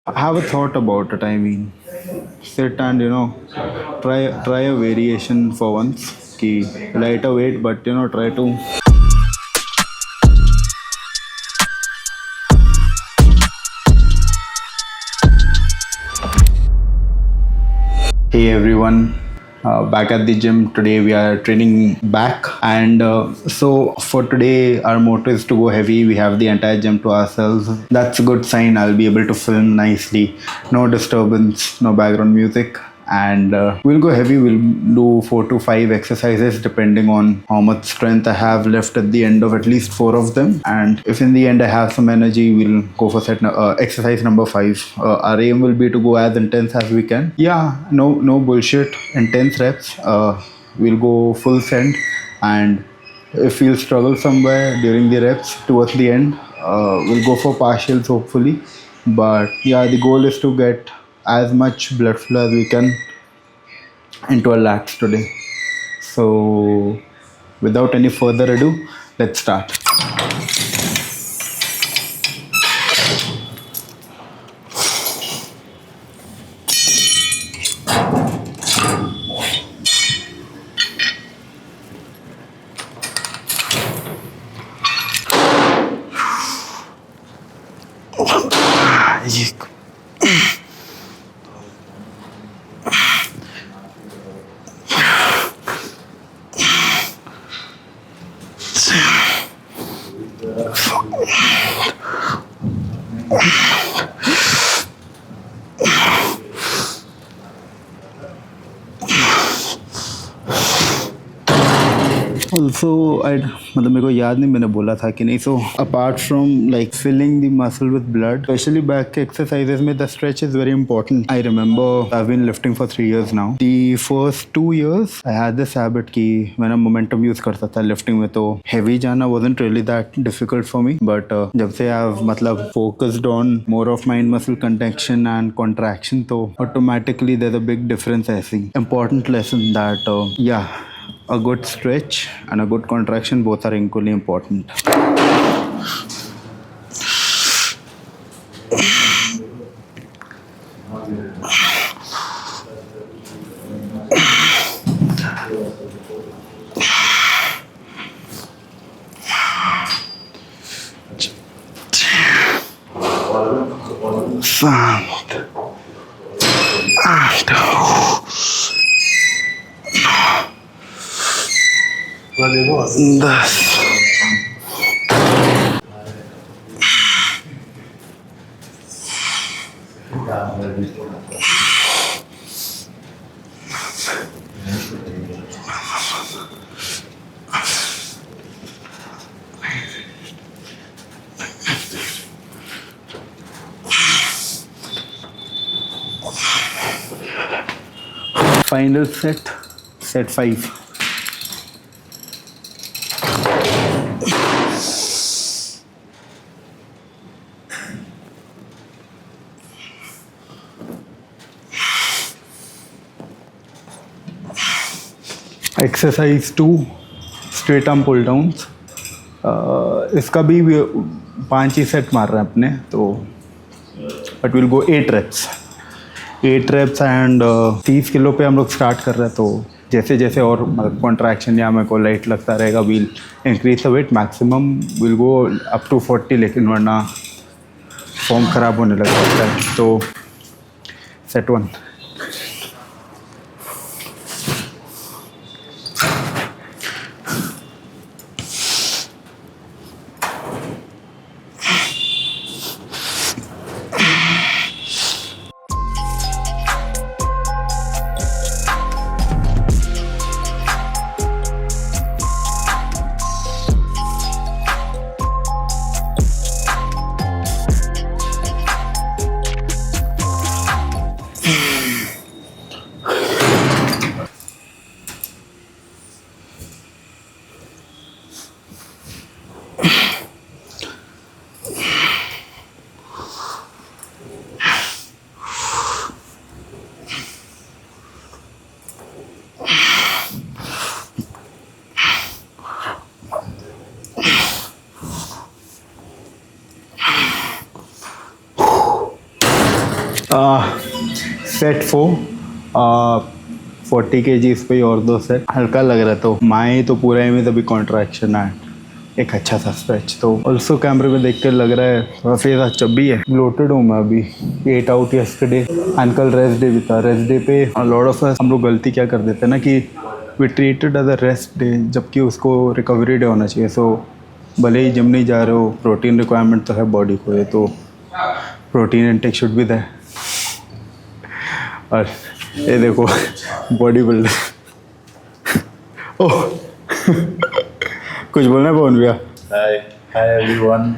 Have a thought about it. I mean, sit and try a variation for once. Ki lighter weight, but try to. Hey everyone, back at the gym today. We are training back, and so for today, our motto is to go heavy. We have the entire gym to ourselves. That's a good sign. I'll be able to film nicely, no disturbance, no background music, and we'll go heavy. We'll do 4 to 5 exercises depending on how much strength I have left at the end of at least 4 of them. And if in the end I have some energy, we'll go for exercise number 5. Our aim will be to go as intense as we can. Yeah, no bullshit. Intense reps. We'll go full send, and if we'll struggle somewhere during the reps towards the end, we'll go for partials hopefully. But yeah, the goal is to get as much blood flow as we can into our lats today. So, without any further ado, let's start. Also I मतलब मेरे को याद नहीं मैंने बोला था कि नहीं. So apart from like filling the muscle with blood, especially back के एक्सरसाइजेस में the stretch is very important. I remember I have been lifting for 3 years now. The first 2 years I had this habit कि मैंने momentum use करता था lifting में, तो heavy जाना wasn't really that difficult for me. But जब से I have मतलब focused on more of mind muscle contraction and contraction, तो automatically there is a big difference. I see important lesson that या a good stretch and a good contraction both are equally important. Sound. Thus. Final set 5. Exercise 2, straight arm pull downs. इसका भी 5 ही set मार रहे हैं अपने, तो but will go 8 reps. 8 reps and 30 kilo पे हम लोग स्टार्ट कर रहे हैं. तो जैसे जैसे और कॉन्ट्रैक्शन या मेरे को लाइट लगता रहेगा, we'll increase the weight. Maximum will go up to 40, लेकिन वरना फॉर्म ख़राब होने लग जाता है. तो सेट 1. सेट 4 40 kg पे ही और 2 सेट हल्का लग रहा है तो माए तो पूरा ही में तभी कॉन्ट्रैक्शन है एक अच्छा सा स्ट्रेच तो ऑल्सो कैमरे में देख कर लग रहा है थोड़ा फेस चब्बी है ब्लोटेड हूँ मैं अभी 8 आउट यस्टरडे एंड कल रेस्ट डे भी था रेस्ट डे पे लॉट ऑफ हम लोग गलती क्या कर देते हैं ना कि we treated as a rest day जबकि उसको रिकवरी डे होना चाहिए सो भले ही जिम नहीं जा रहे हो प्रोटीन रिक्वायरमेंट तो है बॉडी को ये तो protein intake should be there और ये देखो बॉडी बिल्डर ओह कुछ बोलना है पवन भैया हाय हाय एवरीवन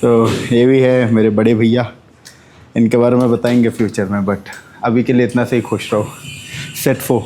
तो ये भी है मेरे बड़े भैया इनके बारे में बताएंगे फ्यूचर में बट अभी के लिए इतना से ही खुश रहो सेट 4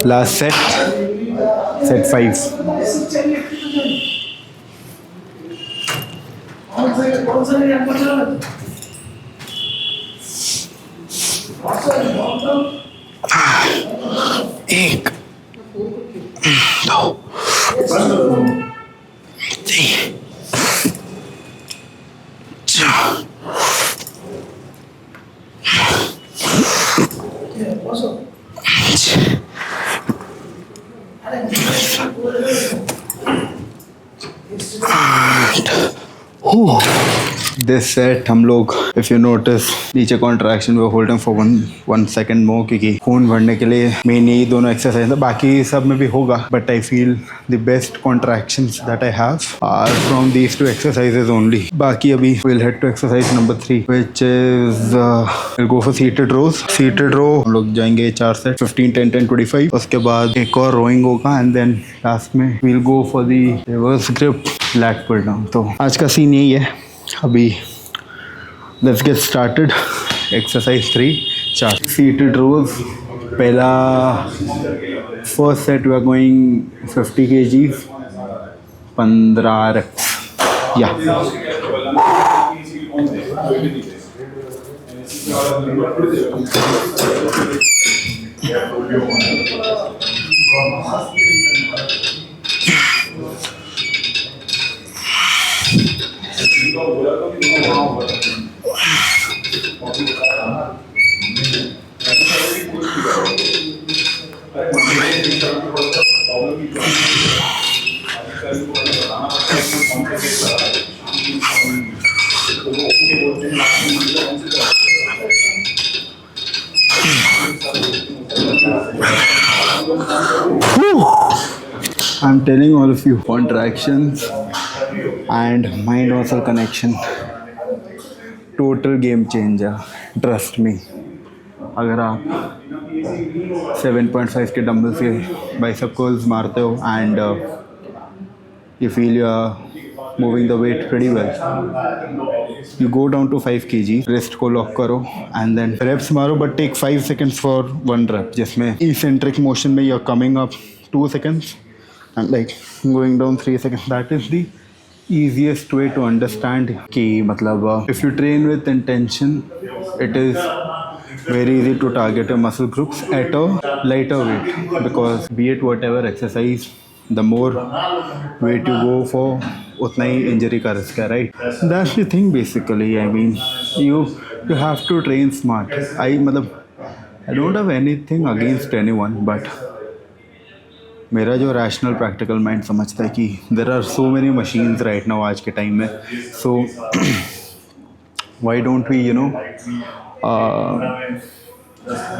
लास्ट सेट 5 एक 2 3 4 दिस सेट हम लोग इफ यू नोटिस नीचे contraction we holding for one second more क्योंकि खून भरने के लिए मेन यही दोनों एक्सरसाइज है बाकी सब में भी होगा but I feel the best contractions that I have are from these 2 exercises only बाकी अभी will head to exercise number 3 which is will go for seated row हम लोग जाएंगे 4 सेट 15 10 10 25 उसके बाद एक और रोइंग होगा एंड देन लास्ट में will go for the reverse grip lat pull down तो आज का सीन यही है अभी let's get started exercise 3 4 seated rows पहला first set we are going 50 kg 15 reps या I'm telling all of you, contractions and mind muscle connection, total game changer. Trust me. अगर आप 7.5 के डंबल से बाइसेप कर्ल्स मारते हो and you feel you are moving the weight pretty well, you go down to 5 kg, wrist को lock करो and then reps मारो but take 5 seconds for one rep जिसमें eccentric motion में you're coming up 2 seconds and like going down 3 seconds. That is the easiest way to understand कि मतलब if you train with intention it is very easy to target your muscle groups at a lighter weight because be it whatever exercise the more weight you go for उतना ही injury का risk है right that's the thing basically I mean you have to train smart I don't have anything against anyone but मेरा जो rational practical mind समझता है कि there are so many machines right now आज के time में so why don't we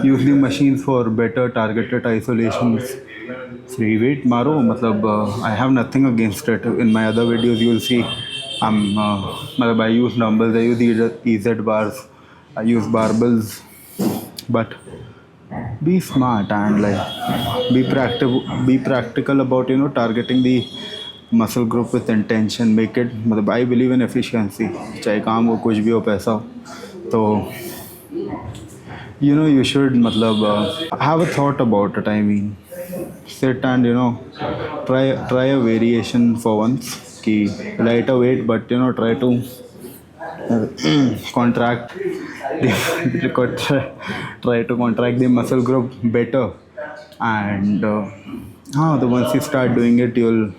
use the machines for better targeted isolations free weight maro I have nothing against it in my other videos you will see I use dumbbells I use EZ bars I use barbells but be smart and like be practical about targeting the muscle group with intention make it, मतलब I believe in efficiency, चाहे काम हो कुछ भी हो पैसा हो, तो you should matlab have a thought about it. I mean, sit and try a variation for once ki lighter weight, but try to contract try to contract the muscle group better, and the once you start doing it, you'll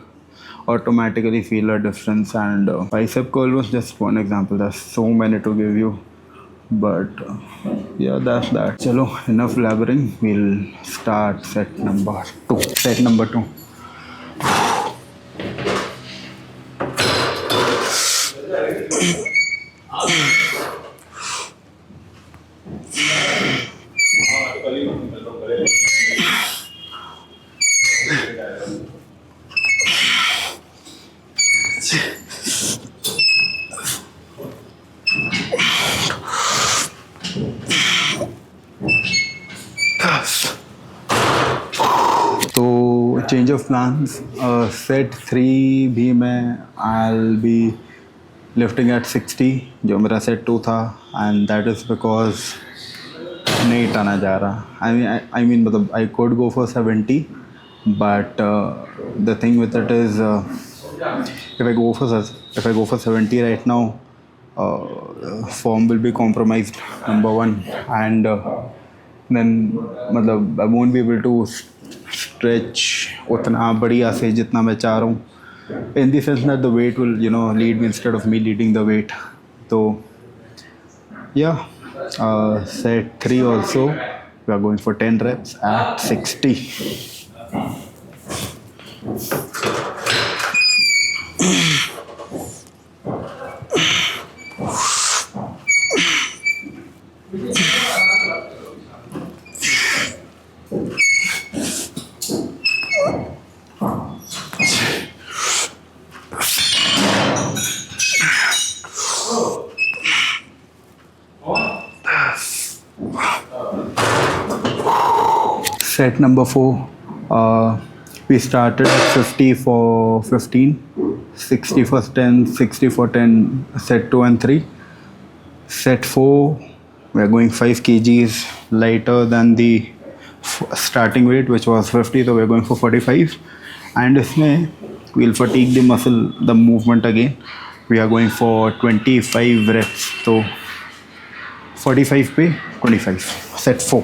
automatically feel a difference. And bicep curl was just one example. There's so many to give you, but yeah, that's that. Chalo, enough blabbering. We'll start set number 2. Set number 2. तो change of plans, set 3 भी मैं I'll be lifting at 60, जो मेरा set 2 था, and that is because नहीं टाना जा रहा. I mean मतलब I could go for 70, but the thing with it is if I go for 70 right now, form will be compromised, number one, and then मतलब I won't be able to stretch उतना बढ़िया से जितना मैं चाह रहा हूँ, in the sense that the weight will lead me instead of me leading the weight. So yeah, set 3 also we are going for 10 reps at 60. Set number 4, we started at 50 for 15, 60 for 10, 60 for 10, set 2 and 3. Set 4, we are going 5 kgs lighter than the starting weight, which was 50, so we are going for 45. And इसमें we'll fatigue the muscle, the movement again. We are going for 25 reps, so 45 पे 25. Set 4.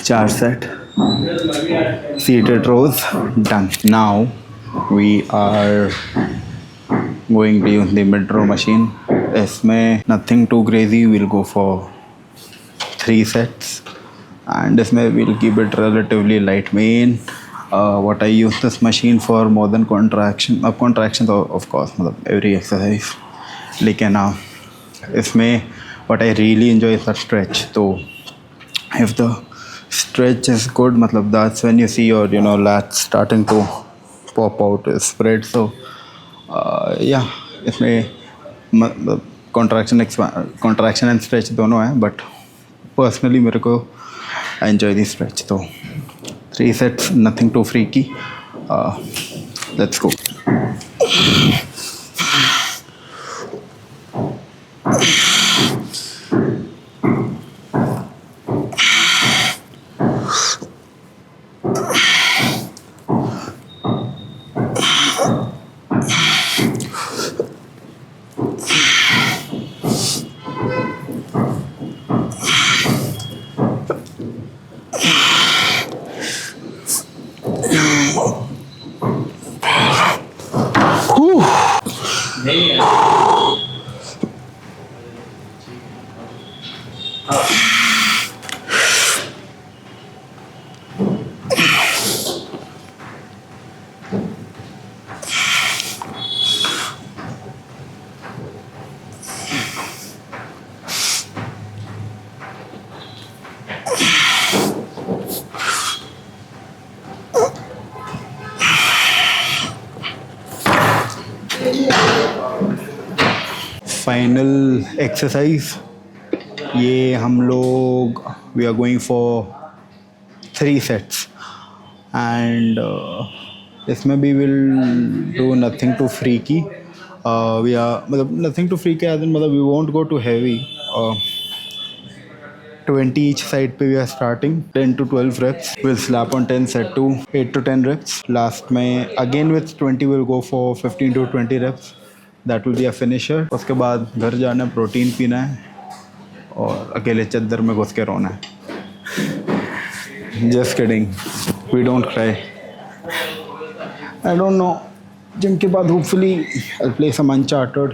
Charge set, seated rows, done. Now we are going to use the mid row machine. इसमें nothing too crazy, we'll go for 3 sets, and इसमें we'll keep it relatively light. Main what I use this machine for more than contractions of course, मतलब every exercise, लेकिन इसमें what I really enjoy is the stretch. So if the stretch is good, matlab that's when you see your lats starting to pop out, spread. So yeah, इसमें contraction and stretch दोनों है, but personally मेरे को I enjoy the stretch. So 3 sets, nothing too freaky. Let's go. Final exercise ये हम लोग we are going for 3 sets and इसमें भी will do nothing too freaky we are मतलब नथिंग टू फ्रीकी मतलब we won't go too heavy 20 each side पे we are starting 10 to 12 reps we'll slap on 10 set to 8 to 10 reps last में again with 20 we'll go for 15 to 20 reps that will be a finisher उसके बाद घर जाना है protein पीना है और अकेले चद्दर में घुस के रोना है just kidding we don't cry I don't know gym के बाद hopefully I'll play some Uncharted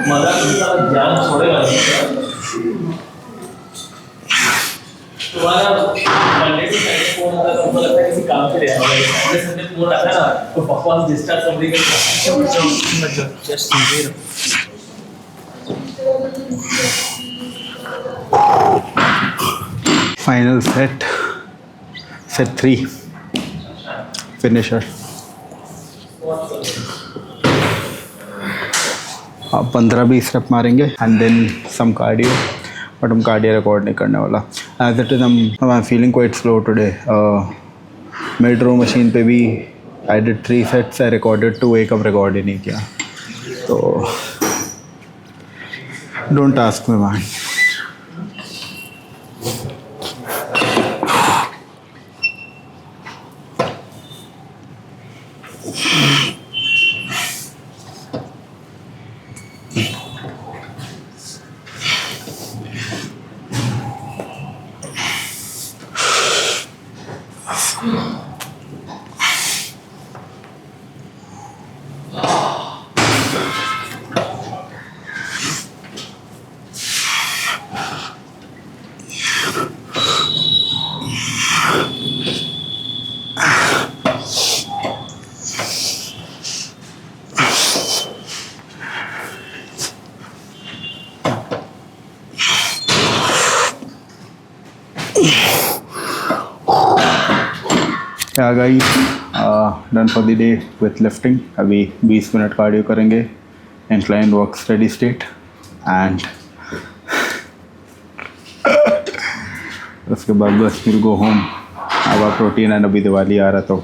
मला तुमचा ध्यान छोड़ेगा तुम्हारा मंडे टू फ्राइडे फोन आता है तो लगता है किसी काम के लिए है संडे फोन आता है ना तो बकवास डिस्टर्ब करने के लिए just wait final set 3 finisher आप 15-20 रैप मारेंगे and then some cardio but हम कार्डियो रिकॉर्ड नहीं करने वाला as it is I am feeling quite slow today metro machine पे भी I did 3 sets I recorded 2 एक अब रिकॉर्ड ही नहीं किया तो don't ask me man Yeah guys, done for the day with lifting. अभी 20 मिनट कार्डियो करेंगे incline work steady state and उसके बाद बस we'll go home. अब प्रोटीन एंड अभी दिवाली आ रहा तो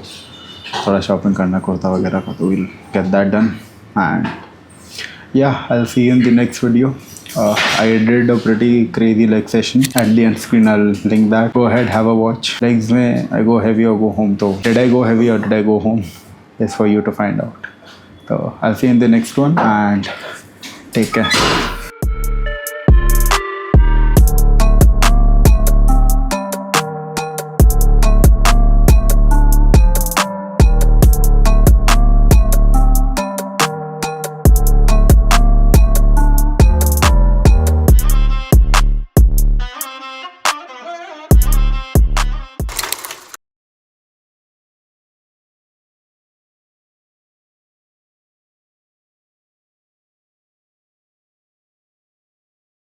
थोड़ा शॉपिंग करना कुर्ता वगैरह का तो we'll get that done and yeah I'll see you in the next video. I did a pretty crazy leg session. At the end screen I'll link that. Go ahead, have a watch. Legs में I go heavy or go home. So did I go heavy or did I go home? It's for you to find out. So I'll see you in the next one and take care.